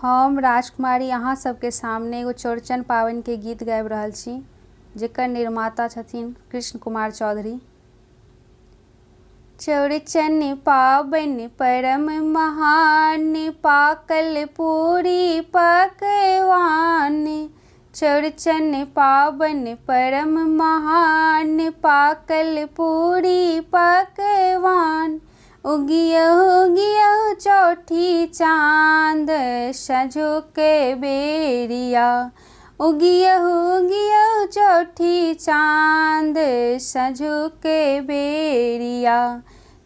हम राजकुमारी अहाँ सबके सामने एगो चौड़चन पावनि के गीत गाबि रहल छी, जेकर निर्माता छथिन कृष्ण कुमार चौधरी। चौड़चन पाबनि परम महान, पाकल पूरी पकवान। चौड़चन पाबनि परम महान, पाकल पूरी पकवान। उगियो चौठी चाँद सजो के बेरिया। उगियो चौठी चाँद सजो के बेरिया।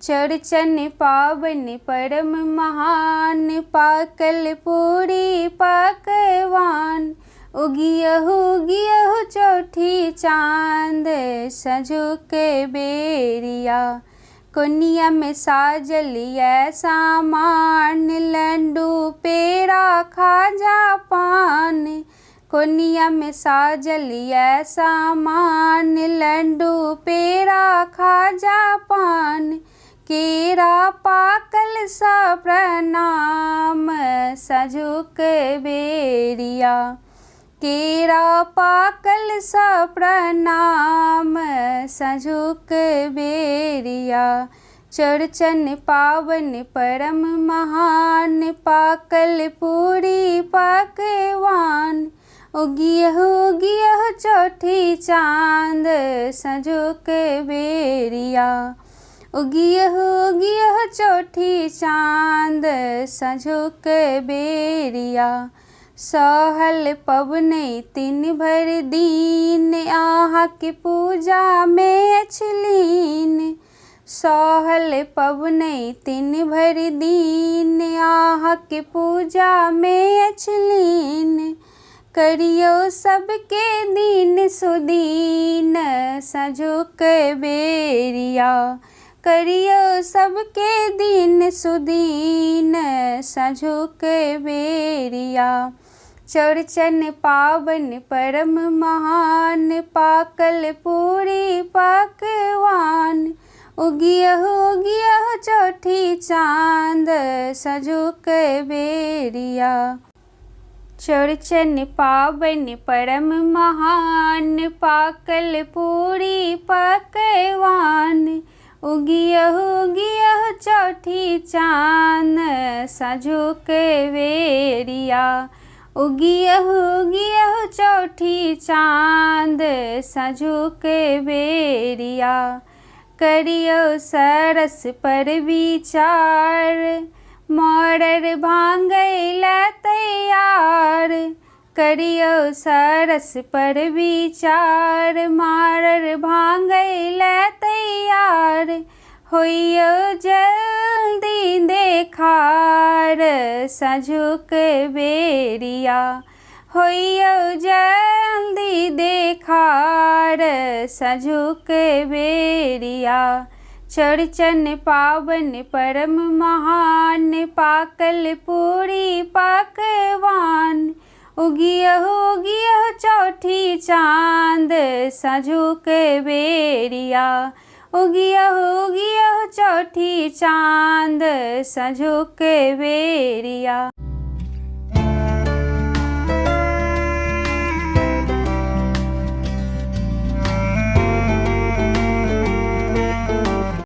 चौड़चन पाबनि परम महान, पाकल पूरी पकवान। उगियो चौठी चाँद सजो के बेरिया। कोनिया में साजल ये सामान, लड्डू पेड़ा खाजा पान। कोनिया में साजल ये सामान, लड्डू पेड़ा खाजा पान। केरा पाकल सा प्रणाम सजो के बेरिया। केरा पाकल सा प्रणाम सजो के बेरिया। चौड़चन पाबनि परम महान, पाकल पूरी पकवान। उगियो चौठी चाँद सजो के बेरिया। उगियो चौठी चाँद सजो के बेरिया। सहल पबनि तीन भर दिन, आहाँ के पूजा में अछलीन। सहल पबनि तीन भर दिन, आहाँ के पूजा में अछलीन। करियो सबके दिन सुदीन सजो के बेरिया। करियो सबके दिन सुदीन सजो के बेरिया। चौड़चन पाबनि परम महान, पाकल पूरी पकवान। उगियो चौठी चाँद सजो के बेरिया। चौड़चन पाबनि परम महान, पाकल पूरी पकवान। उगियो चौठी चाँद सजो के बेरिया। उगियो चौठी चाँद सजो के बेरिया। करियो सरस पर विचार, मौरर भांगैला तैयार। करियो सरस पर विचार, मारर भांगैला तैयार। होइयो जल्दी देखार सजो के बेरिया। होइयो जल्दी देखार सजो के बेरिया। चौड़चन पाबनि परम महान, पाकल पूरी पकवान। उगियो चौठी चाँद सजो के बेरिया। उगियो चौठी चाँद सजो के बेरिया।